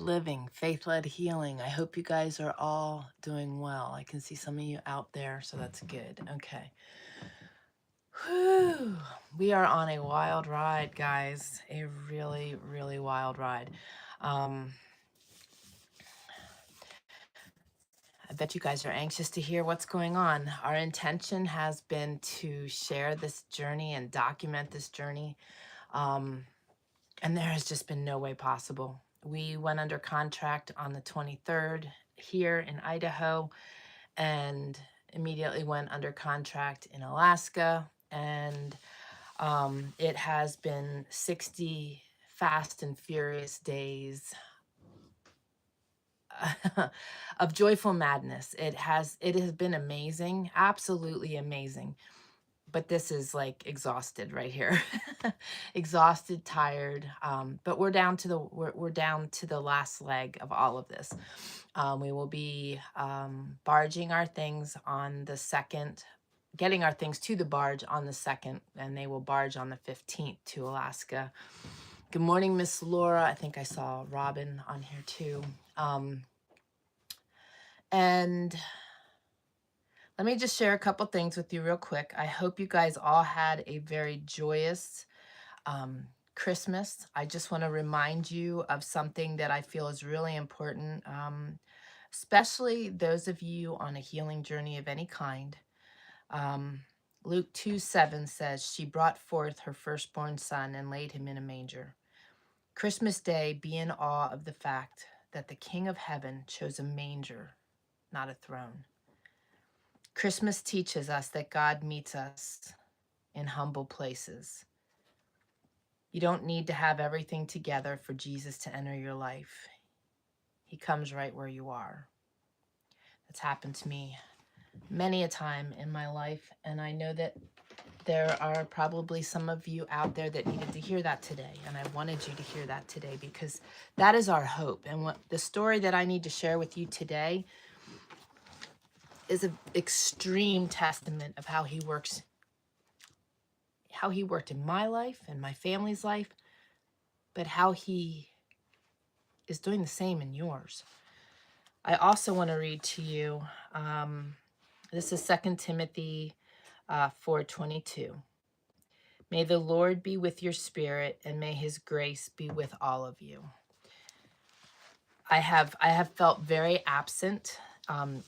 Living, faith-led healing. I hope you guys are all doing well. I can see some of you out there, so that's good. Okay. Whew. We are on a wild ride, guys. A really, really wild ride. Um, I bet you guys are anxious to hear what's going on. Our intention has been to share this journey and document this journey. And there has just been no way possible. We went under contract on the 23rd here in Idaho and immediately went under contract in Alaska. And it has been 60 fast and furious days of joyful madness. It has been amazing, absolutely amazing. But this is like exhausted right here. Exhausted, tired. But we're down to the last leg of all of this. We will be barging our things on the 2nd, getting our things to the barge on the 2nd, and they will barge on the 15th to Alaska. Good morning, Miss Laura. I think I saw Robin on here too. And let me just share a couple things with you real quick. I hope you guys all had a very joyous Christmas. I just want to remind you of something that I feel is really important, especially those of you on a healing journey of any kind. Luke 2:7 says, "She brought forth her firstborn son and laid him in a manger." Christmas Day, be in awe of the fact that the King of Heaven chose a manger, not a throne. Christmas teaches us that God meets us in humble places. You don't need to have everything together for Jesus to enter your life. He comes right where you are. That's happened to me many a time in my life, and I know that there are probably some of you out there that needed to hear that today, and I wanted you to hear that today because that is our hope. And what the story that I need to share with you today is an extreme testament of how he works, how he worked in my life and my family's life, but how he is doing the same in yours. I also want to read to you, this is 2 Timothy 4:22. May the Lord be with your spirit, and may his grace be with all of you. I have felt very absent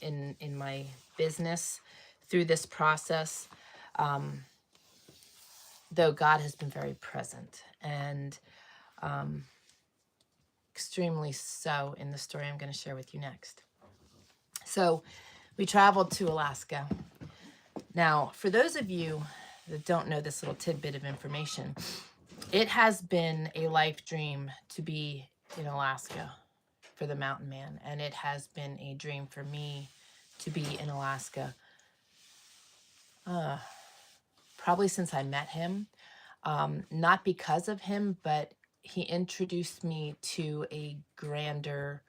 in my business through this process, though God has been very present, and extremely so in the story I'm going to share with you next. So we traveled to Alaska. Now, for those of you that don't know this little tidbit of information, it has been a life dream to be in Alaska for the mountain man, and it has been a dream for me to be in Alaska probably since I met him. Not because of him, but he introduced me to a grander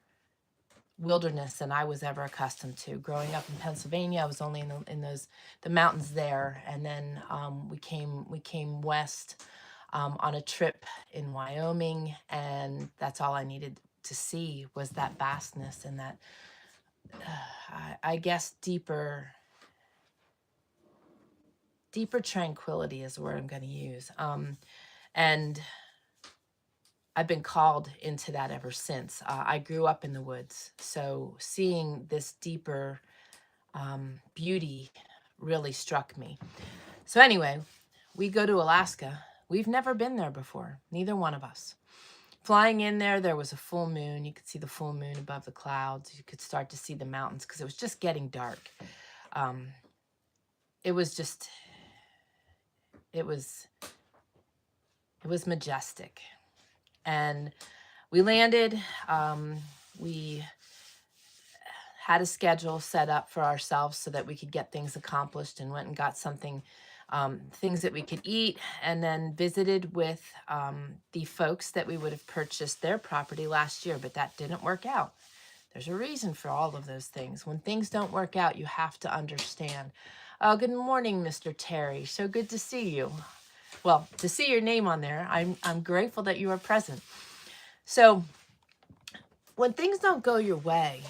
wilderness than I was ever accustomed to. Growing up in Pennsylvania, I was only in the mountains there, and then we came west on a trip in Wyoming, and that's all I needed to see was that vastness and that I guess deeper tranquility is the word I'm going to use. And I've been called into that ever since. I grew up in the woods, so seeing this deeper beauty really struck me. So anyway, we go to Alaska. We've never been there before, neither one of us. Flying in there was a full moon. You could see the full moon above the clouds. You could start to see the mountains because it was just getting dark. It was majestic. And we landed. We had a schedule set up for ourselves so that we could get things accomplished, and went and got things that we could eat, and then visited with the folks that we would have purchased their property last year, but that didn't work out. There's a reason for all of those things. When things don't work out, you have to understand. Oh, good morning, Mr. Terry. So good to see you. Well, to see your name on there, I'm grateful that you are present. So when things don't go your way,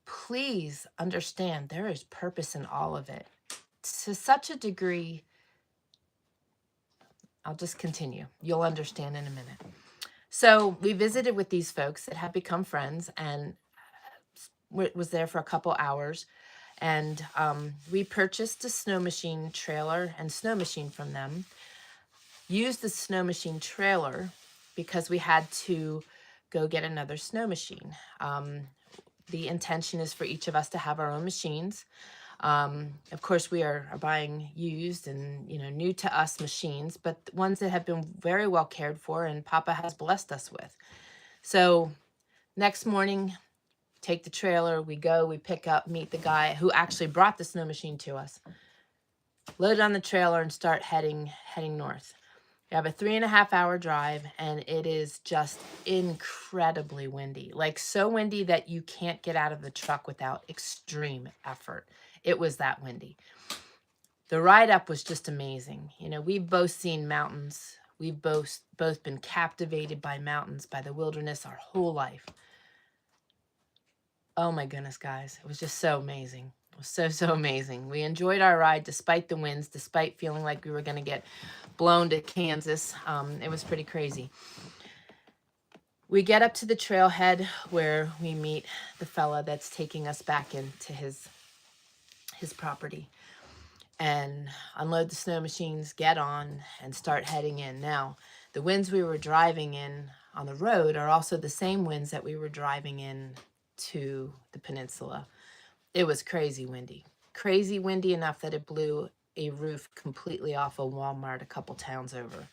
please understand there is purpose in all of it. To such a degree, I'll just continue. You'll understand in a minute. So we visited with these folks that have become friends, and was there for a couple hours. And we purchased a snow machine trailer and snow machine from them. Used the snow machine trailer because we had to go get another snow machine. The intention is for each of us to have our own machines. Of course, we are buying used and, new to us machines, but ones that have been very well cared for and Papa has blessed us with. So next morning, take the trailer, we go, we pick up, meet the guy who actually brought the snow machine to us, load it on the trailer and start heading north. We have a 3.5-hour drive, and it is just incredibly windy. Like, so windy that you can't get out of the truck without extreme effort. It was that windy. The ride up was just amazing. We've both seen mountains. We've both been captivated by mountains, by the wilderness our whole life. Oh my goodness, guys. It was just so amazing. It was so amazing. We enjoyed our ride despite the winds, despite feeling like we were going to get blown to Kansas. It was pretty crazy. We get up to the trailhead where we meet the fella that's taking us back into his property, and unload the snow machines, get on, and start heading in. Now, the winds we were driving in on the road are also the same winds that we were driving in to the peninsula. It was crazy windy enough that it blew a roof completely off a Walmart a couple towns over,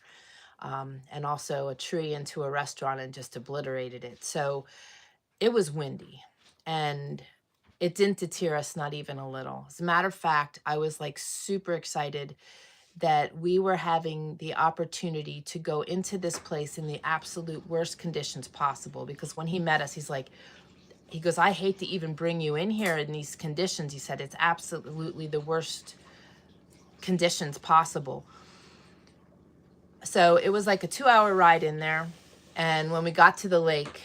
and also a tree into a restaurant and just obliterated it. So it was windy, and it didn't deter us, not even a little. As a matter of fact, I was like super excited that we were having the opportunity to go into this place in the absolute worst conditions possible, because when he met us, he goes, I hate to even bring you in here in these conditions. He said, it's absolutely the worst conditions possible. So it was like a 2-hour ride in there. And when we got to the lake,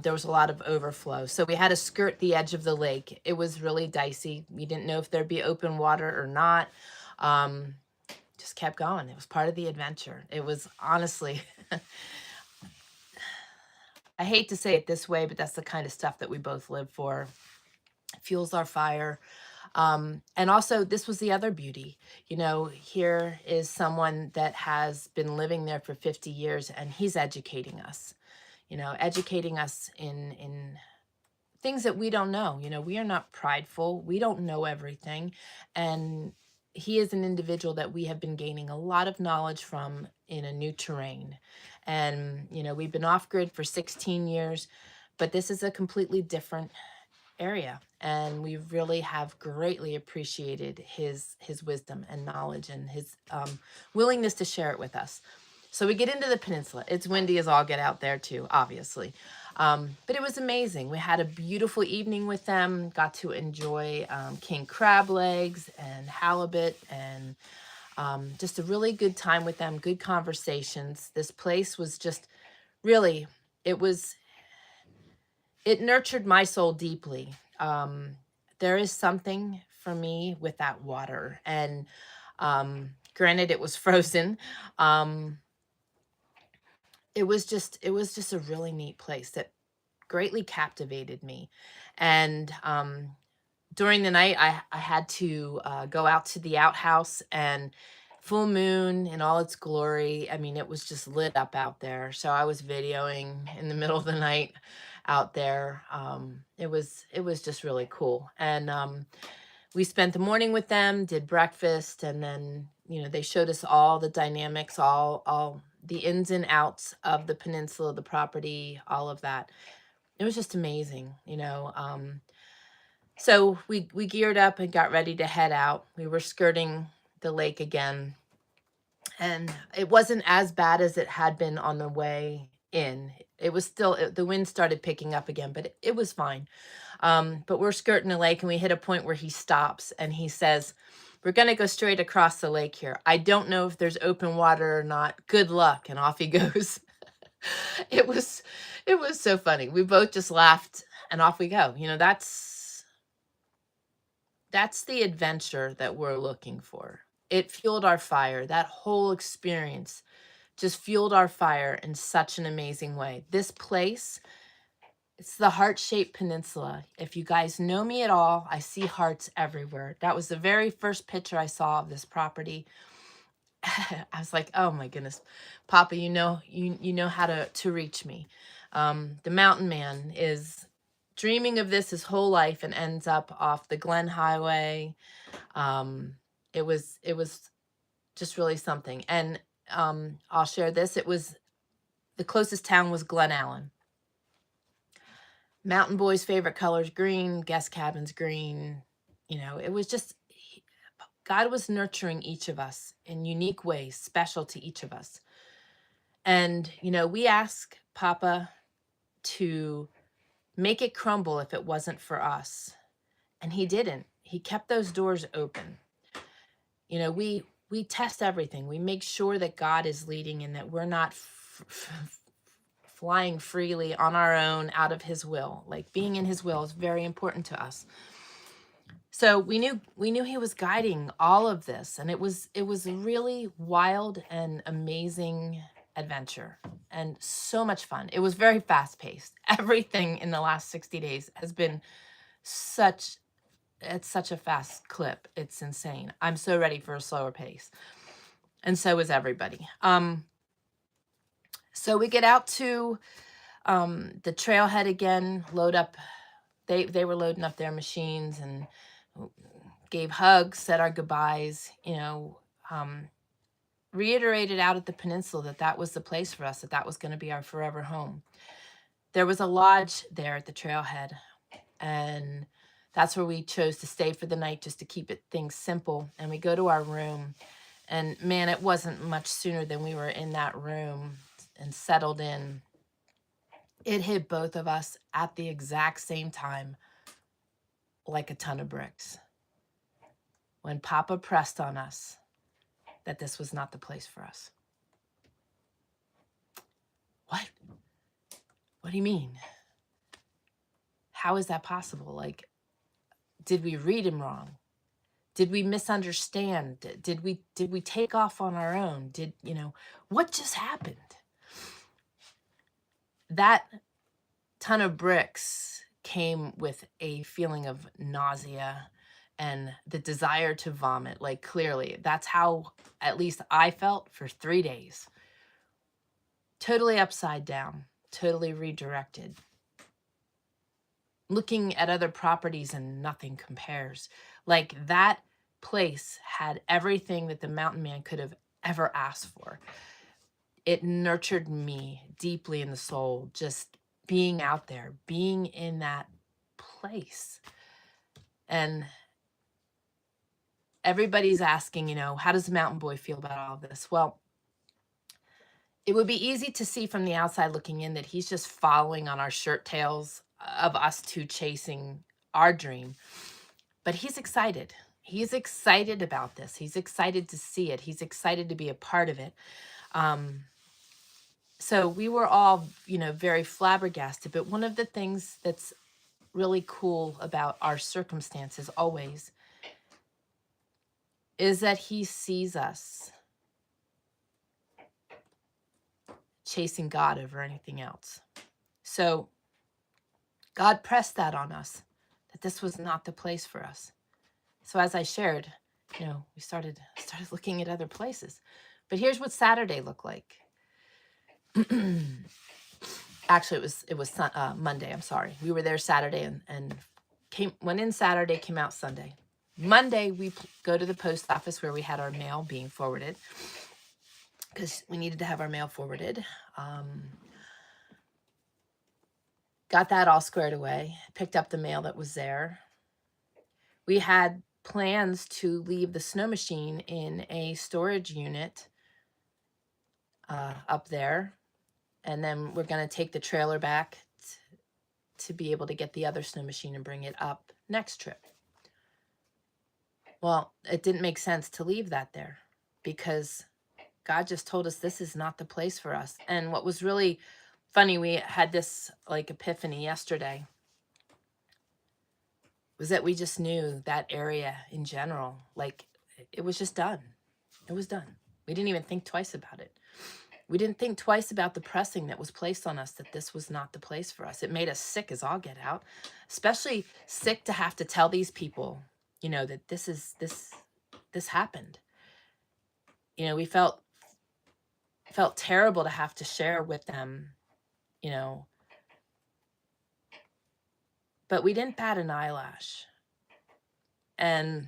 there was a lot of overflow. So we had to skirt the edge of the lake. It was really dicey. We didn't know if there'd be open water or not. Just kept going. It was part of the adventure. It was honestly... I hate to say it this way, but that's the kind of stuff that we both live for. It fuels our fire. And also, this was the other beauty. Here is someone that has been living there for 50 years, and he's educating us. Educating us in things that we don't know. We are not prideful. We don't know everything. And he is an individual that we have been gaining a lot of knowledge from in a new terrain. And, we've been off grid for 16 years, but this is a completely different area. And we really have greatly appreciated his wisdom and knowledge and his willingness to share it with us. So we get into the peninsula. It's windy as all get out there too, obviously. But it was amazing. We had a beautiful evening with them, got to enjoy king crab legs and halibut, and just a really good time with them, good conversations. This place was just really, it nurtured my soul deeply. There is something for me with that water, and granted, it was frozen. It was just a really neat place that greatly captivated me. And during the night, I had to go out to the outhouse, and full moon in all its glory. I mean, it was just lit up out there. So I was videoing in the middle of the night out there. It was just really cool. And we spent the morning with them, did breakfast, and then, they showed us all the dynamics, all the ins and outs of the peninsula, the property, all of that. It was just amazing, So we geared up and got ready to head out. We were skirting the lake again, and it wasn't as bad as it had been on the way in. It was still, the wind started picking up again, but it was fine. But we're skirting the lake, and we hit a point where he stops and he says, we're going to go straight across the lake here. I don't know if there's open water or not. Good luck. And off he goes. It was it was so funny. We both just laughed and off we go. You know, that's the adventure that we're looking for. It fueled our fire. That whole experience just fueled our fire in such an amazing way. This place, it's the heart-shaped peninsula. If you guys know me at all, I see hearts everywhere. That was the very first picture I saw of this property. I was like, oh my goodness, Papa, you know how to reach me. The mountain man is dreaming of this his whole life and ends up off the Glen Highway. It was just really something. And I'll share this. It was the closest town was Glen Allen. Mountain Boy's favorite color is green, guest cabin's green. You know, it was just God was nurturing each of us in unique ways, special to each of us. And, you know, we ask Papa to make it crumble if it wasn't for us. And he didn't. He kept those doors open. You know, we test everything. We make sure that God is leading and that we're not flying freely on our own out of his will. Like being in his will is very important to us. So we knew he was guiding all of this, and it was a really wild and amazing adventure and so much fun. It was very fast paced. Everything in the last 60 days has been it's such a fast clip. It's insane. I'm so ready for a slower pace. And so is everybody. So we get out to the trailhead again, load up. They were loading up their machines and gave hugs, said our goodbyes, you know, reiterated out at the peninsula that was the place for us, that was going to be our forever home. There was a lodge there at the trailhead, and that's where we chose to stay for the night just to keep things simple. And we go to our room, and man, it wasn't much sooner than we were in that room and settled in. It hit both of us at the exact same time, like a ton of bricks. When Papa pressed on us that this was not the place for us. What? What do you mean? How is that possible? Like, did we read him wrong? Did we misunderstand? Did we take off on our own? What just happened? That ton of bricks came with a feeling of nausea and the desire to vomit. Like, clearly, that's how at least I felt for 3 days. Totally upside down, totally redirected. Looking at other properties and nothing compares. Like, that place had everything that the mountain man could have ever asked for. It nurtured me deeply in the soul, just being out there, being in that place. And everybody's asking, how does the mountain boy feel about all of this? Well, it would be easy to see from the outside looking in that he's just following on our shirt tails of us two chasing our dream. But he's excited. He's excited about this. He's excited to see it. He's excited to be a part of it. So we were all, very flabbergasted. But one of the things that's really cool about our circumstances always is that he sees us chasing God over anything else. So God pressed that on us, that this was not the place for us. So as I shared, we started looking at other places. But here's what Saturday looked like. Actually, it was Monday. I'm sorry. We were there Saturday and went in Saturday, came out Sunday. Monday, we go to the post office where we had our mail being forwarded because we needed to have our mail forwarded. Got that all squared away. Picked up the mail that was there. We had plans to leave the snow machine in a storage unit up there. And then we're going to take the trailer back to be able to get the other snow machine and bring it up next trip. Well, it didn't make sense to leave that there because God just told us this is not the place for us. And what was really funny, we had this like epiphany yesterday, was that we just knew that area in general, like it was just done. It was done. We didn't even think twice about it. We didn't think twice about the pressing that was placed on us, that this was not the place for us. It made us sick as all get out, especially sick to have to tell these people, you know, that this happened. You know, we felt terrible to have to share with them, you know, but we didn't bat an eyelash. And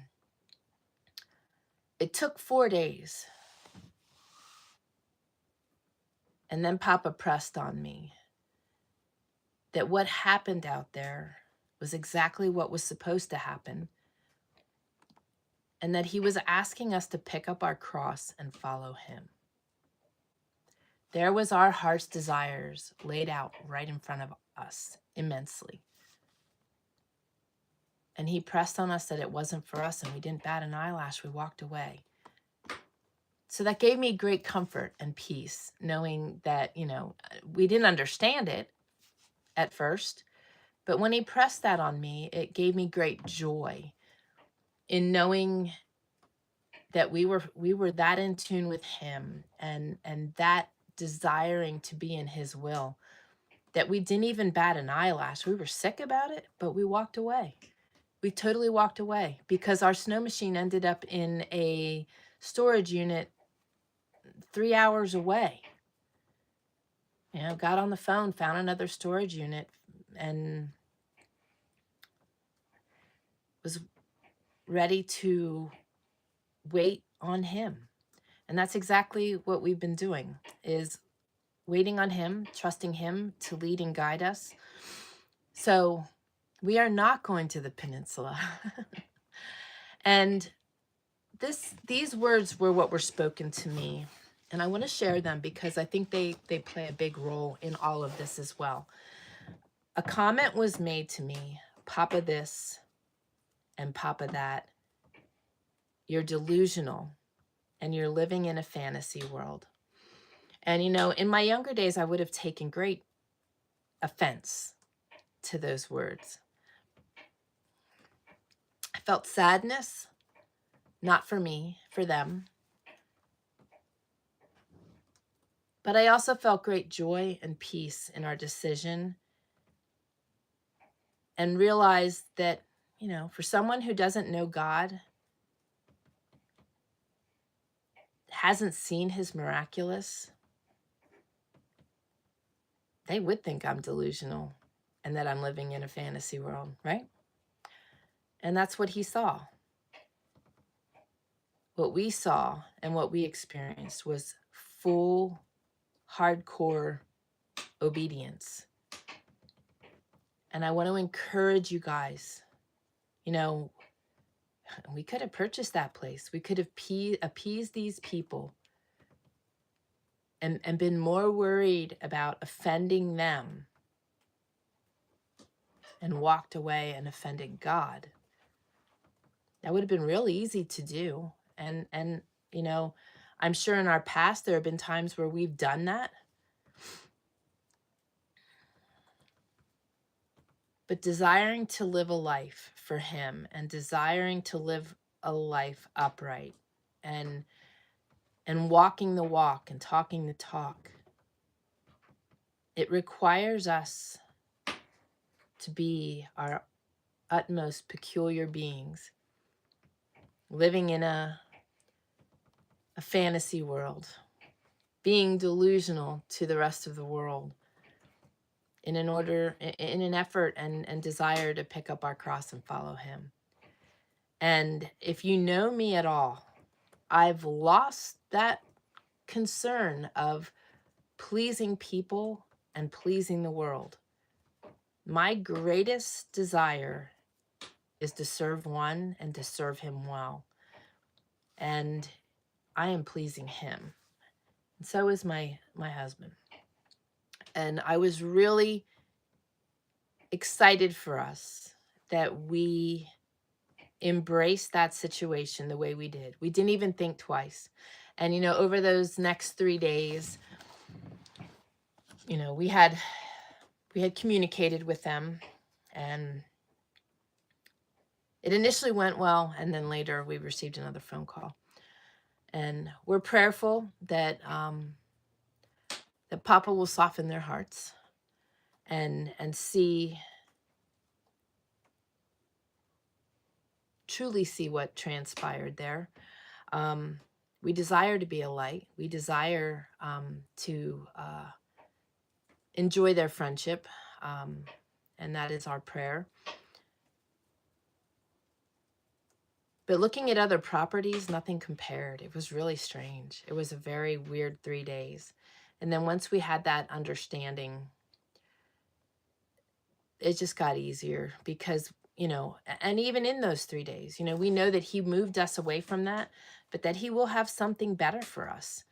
it took 4 days. And then Papa pressed on me that what happened out there was exactly what was supposed to happen, and that he was asking us to pick up our cross and follow him. There was our heart's desires laid out right in front of us immensely. And he pressed on us that it wasn't for us, and we didn't bat an eyelash. We walked away. So that gave me great comfort and peace, knowing that, you know, we didn't understand it at first, but when he pressed that on me, it gave me great joy in knowing that we were that in tune with him, and that desiring to be in his will, that we didn't even bat an eyelash. We were sick about it, but we walked away. We totally walked away because our snow machine ended up in a storage unit 3 hours away. You know, got on the phone, found another storage unit, and was ready to wait on him. And that's exactly what we've been doing, is waiting on him, trusting him to lead and guide us. So we are not going to the peninsula. And these words were what were spoken to me. And I want to share them because I think they play a big role in all of this as well. A comment was made to me, Papa this and Papa that. You're delusional and you're living in a fantasy world. And, you know, in my younger days, I would have taken great offense to those words. I felt sadness, not for me, for them. But I also felt great joy and peace in our decision, and realized that, you know, for someone who doesn't know God, hasn't seen his miraculous, they would think I'm delusional and that I'm living in a fantasy world, right? And that's what he saw. What we saw and what we experienced was full, hardcore obedience. And I want to encourage you guys, you know, we could have purchased that place. We could have appeased these people and been more worried about offending them and walked away and offended God. That would have been real easy to do. And you know, I'm sure in our past there have been times where we've done that. But desiring to live a life for him and desiring to live a life upright and walking the walk and talking the talk, it requires us to be our utmost peculiar beings, living in a fantasy world, being delusional to the rest of the world, in an effort and desire to pick up our cross and follow him. And if you know me at all, I've lost that concern of pleasing people and pleasing the world. My greatest desire is to serve one and to serve him well. And I am pleasing him. And so is my husband. And I was really excited for us that we embraced that situation the way we did. We didn't even think twice. And, over those next 3 days, we had communicated with them, and it initially went well. And then later we received another phone call, and we're prayerful that, that Papa will soften their hearts and truly see what transpired there. We desire to be a light. We desire to enjoy their friendship, and that is our prayer. But looking at other properties, nothing compared. It was really strange. It was a very weird 3 days. And then once we had that understanding, it just got easier because, and even in those 3 days, we know that he moved us away from that, but that he will have something better for us,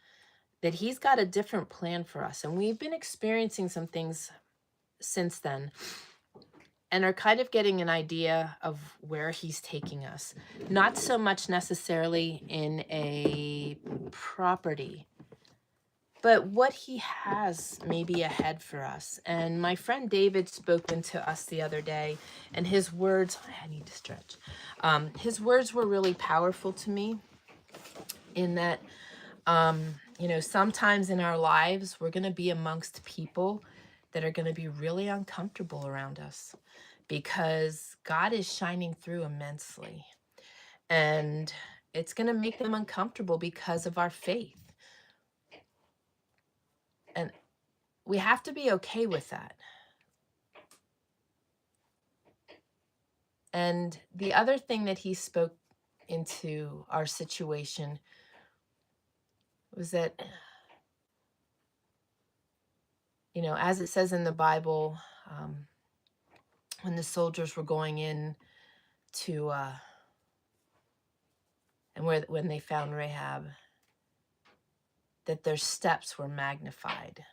that he's got a different plan for us. And we've been experiencing some things since then, and are kind of getting an idea of where he's taking us. Not so much necessarily in a property, but what he has maybe ahead for us. And my friend David spoke into us the other day, and his words, I need to stretch. His words were really powerful to me, in that, sometimes in our lives, we're going to be amongst people that are going to be really uncomfortable around us, because God is shining through immensely. And it's going to make them uncomfortable because of our faith. And we have to be okay with that. And the other thing that he spoke into our situation was that, as it says in the Bible, when the soldiers were going in to, and when they found Rahab, that their steps were magnified.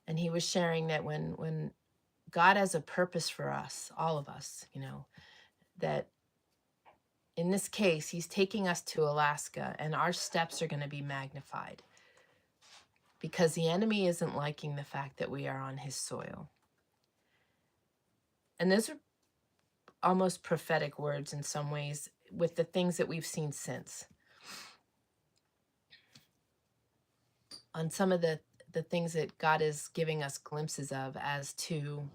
And he was sharing that when God has a purpose for us, all of us, that in this case, he's taking us to Alaska, and our steps are going to be magnified because the enemy isn't liking the fact that we are on his soil. And those are almost prophetic words in some ways, with the things that we've seen since. On some of the things that God is giving us glimpses of as to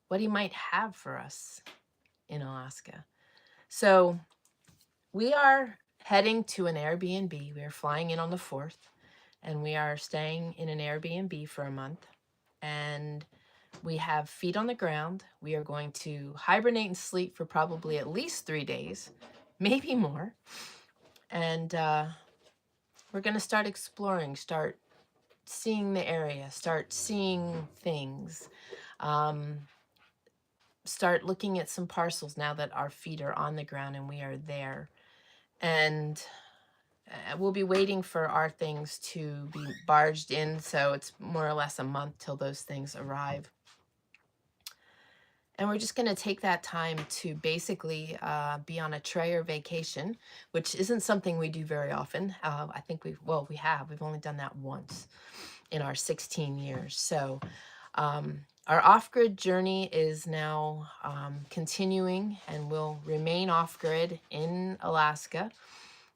what he might have for us in Alaska. So we are heading to an Airbnb. We are flying in on the 4th, and we are staying in an Airbnb for a month. And we have feet on the ground. We are going to hibernate and sleep for probably at least 3 days, maybe more. And we're going to start exploring, start seeing the area, start seeing things, start looking at some parcels now that our feet are on the ground and we are there. And we'll be waiting for our things to be barged in, so it's more or less a month till those things arrive. And we're just going to take that time to basically be on a Trayer vacation, which isn't something we do very often. I think we've only done that once in our 16 years. So our off-grid journey is now continuing, and will remain off-grid in Alaska.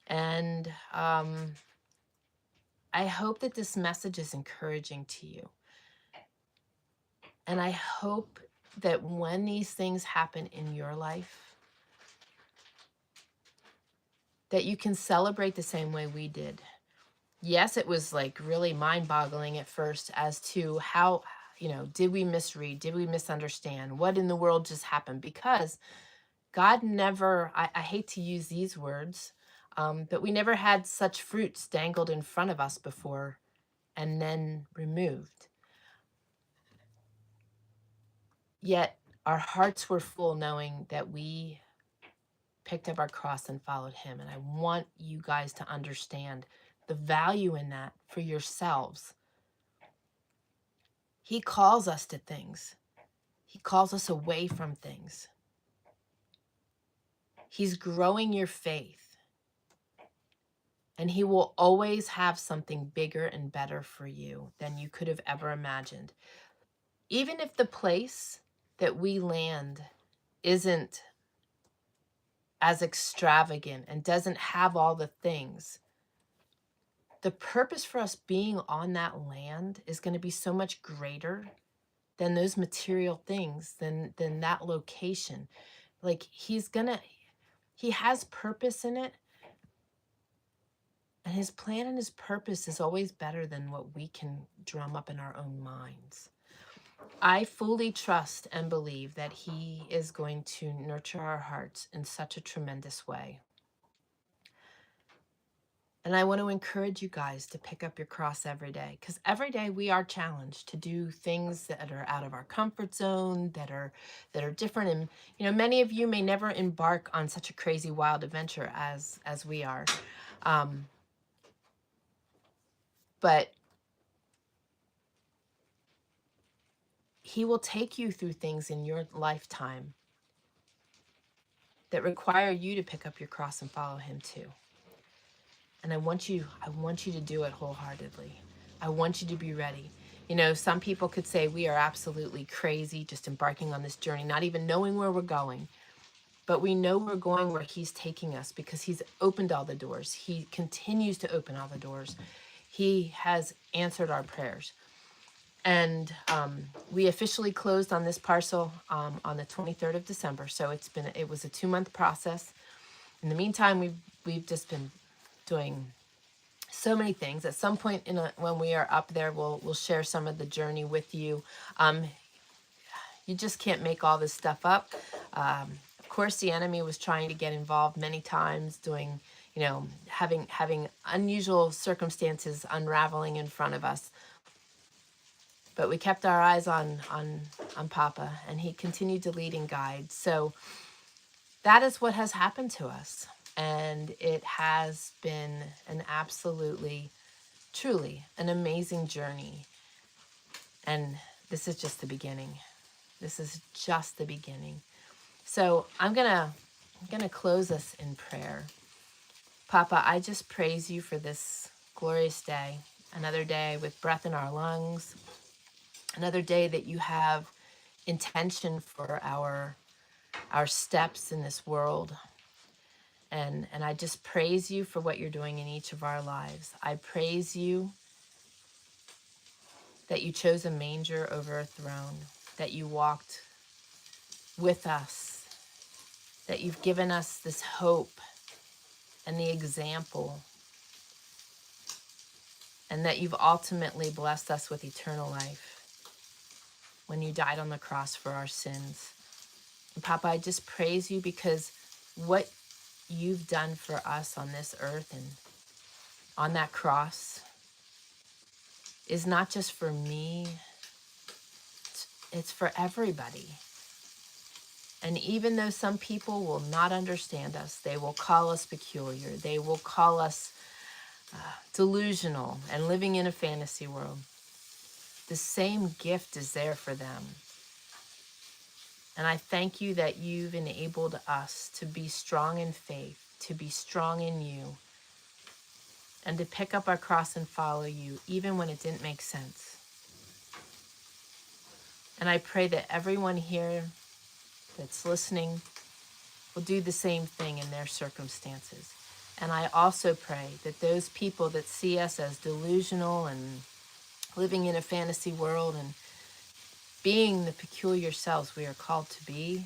And I hope that this message is encouraging to you. And I hope that when these things happen in your life, that you can celebrate the same way we did. Yes, it was like really mind-boggling at first as to how, did we misread? Did we misunderstand? What in the world just happened? Because God never, I hate to use these words, but we never had such fruits dangled in front of us before and then removed. Yet our hearts were full knowing that we picked up our cross and followed him. And I want you guys to understand the value in that for yourselves. He calls us to things. He calls us away from things. He's growing your faith. And he will always have something bigger and better for you than you could have ever imagined. Even if the place that we land isn't as extravagant and doesn't have all the things, the purpose for us being on that land is going to be so much greater than those material things, than that location. Like he has purpose in it, and his plan and his purpose is always better than what we can drum up in our own minds. I fully trust and believe that he is going to nurture our hearts in such a tremendous way. And I want to encourage you guys to pick up your cross every day, because every day we are challenged to do things that are out of our comfort zone, that are different. And many of you may never embark on such a crazy, wild adventure as we are, but he will take you through things in your lifetime that require you to pick up your cross and follow him too. And I want you to do it wholeheartedly. I want you to be ready. Some people could say we are absolutely crazy just embarking on this journey, not even knowing where we're going. But we know we're going where he's taking us because he's opened all the doors. He continues to open all the doors. He has answered our prayers. And we officially closed on this parcel on the 23rd of December. So it was a 2-month process. In the meantime, we've just been doing so many things. At some point when we are up there, we'll share some of the journey with you. You just can't make all this stuff up. Of course, the enemy was trying to get involved many times, doing, having unusual circumstances unraveling in front of us. But we kept our eyes on Papa, and he continued to lead and guide. So that is what has happened to us. And it has been an absolutely, truly an amazing journey. And this is just the beginning. This is just the beginning. So I'm gonna close us in prayer. Papa, I just praise you for this glorious day. Another day with breath in our lungs. Another day that you have intention for our steps in this world. And I just praise you for what you're doing in each of our lives. I praise you that you chose a manger over a throne, that you walked with us, that you've given us this hope and the example, and that you've ultimately blessed us with eternal life when you died on the cross for our sins. And Papa, I just praise you because what you've done for us on this earth and on that cross is not just for me, it's for everybody. And even though some people will not understand us, they will call us peculiar, they will call us delusional and living in a fantasy world, the same gift is there for them. And I thank you that you've enabled us to be strong in faith, to be strong in you, and to pick up our cross and follow you, even when it didn't make sense. And I pray that everyone here that's listening will do the same thing in their circumstances. And I also pray that those people that see us as delusional and living in a fantasy world and being the peculiar selves we are called to be,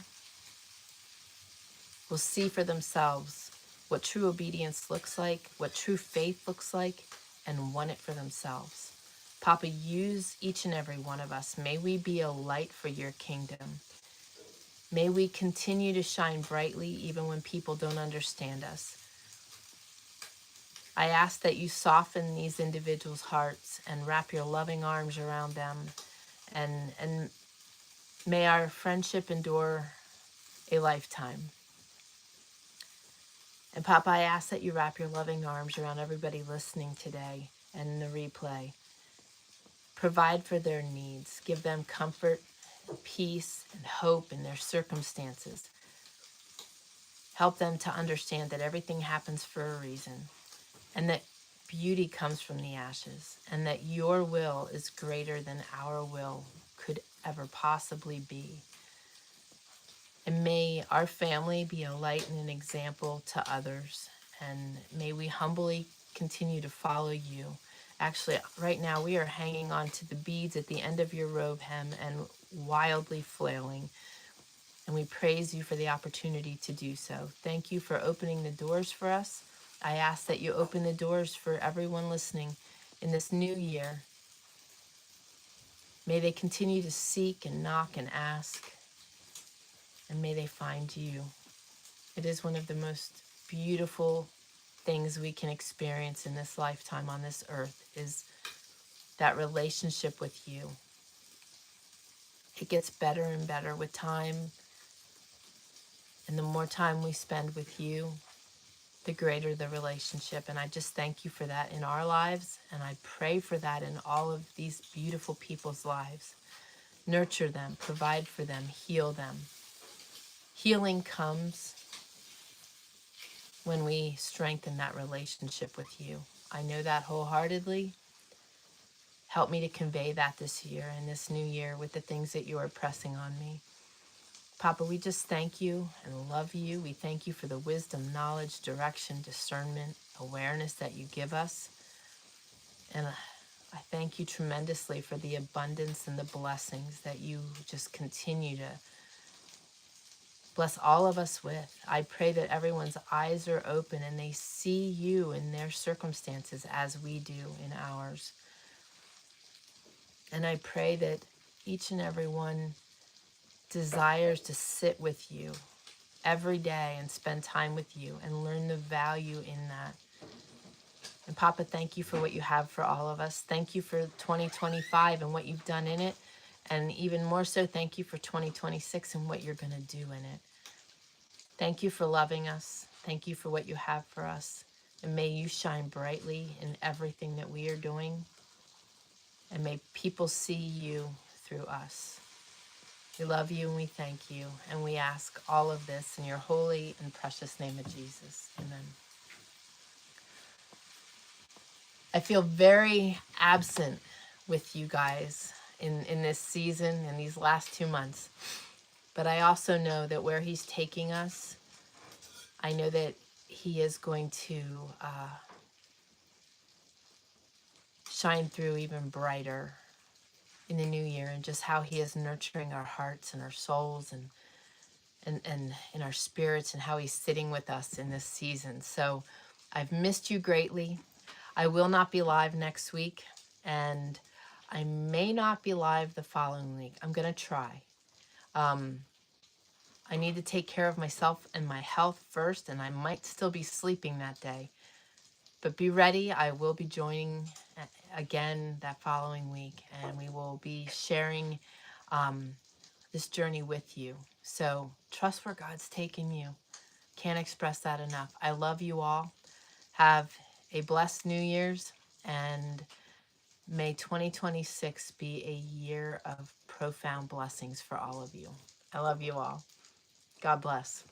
will see for themselves what true obedience looks like, what true faith looks like, and want it for themselves. Papa, use each and every one of us. May we be a light for your kingdom. May we continue to shine brightly even when people don't understand us. I ask that you soften these individuals' hearts and wrap your loving arms around them, and may our friendship endure a lifetime. And Papa, I ask that you wrap your loving arms around everybody listening today and in the replay. Provide for their needs. Give them comfort and peace and hope in their circumstances. Help them to understand that everything happens for a reason. and that beauty comes from the ashes, and that your will is greater than our will could ever possibly be. And may our family be a light and an example to others, and may we humbly continue to follow you. Actually, right now we are hanging on to the beads at the end of your robe hem and wildly flailing. And we praise you for the opportunity to do so. Thank you for opening the doors for us. I ask that you open the doors for everyone listening in this new year. May they continue to seek and knock and ask, and may they find you. It is one of the most beautiful things we can experience in this lifetime on this earth, is that relationship with you. It gets better and better with time, and the more time we spend with you, the greater the relationship. And I just thank you for that in our lives, and I pray for that in all of these beautiful people's lives. Nurture them, provide for them, heal them. Healing comes when we strengthen that relationship with you. I know that wholeheartedly. Help me to convey that this year and this new year with the things that you are pressing on me. Papa, we just thank you and love you. We thank you for the wisdom, knowledge, direction, discernment, awareness that you give us. And I thank you tremendously for the abundance and the blessings that you just continue to bless all of us with. I pray that everyone's eyes are open and they see you in their circumstances as we do in ours. And I pray that each and every one desires to sit with you every day and spend time with you and learn the value in that. And Papa, thank you for what you have for all of us. Thank you for 2025 and what you've done in it. And even more so, thank you for 2026 and what you're going to do in it. Thank you for loving us. Thank you for what you have for us. And may you shine brightly in everything that we are doing. And may people see you through us. We love you and we thank you. And we ask all of this in your holy and precious name of Jesus. Amen. I feel very absent with you guys in this season, in these last 2 months. But I also know that where he's taking us, I know that he is going to shine through even brighter in the new year, and just how he is nurturing our hearts and our souls and in our spirits, and how he's sitting with us in this season. So I've missed you greatly. I will not be live next week, and I may not be live the following week. I'm going to try. I need to take care of myself and my health first, and I might still be sleeping that day. But be ready. I will be joining again that following week, and we will be sharing this journey with you. So trust where God's taking you. Can't express that enough. I love you all. Have a blessed New Year's, and may 2026 be a year of profound blessings for all of you. I love you all. God bless.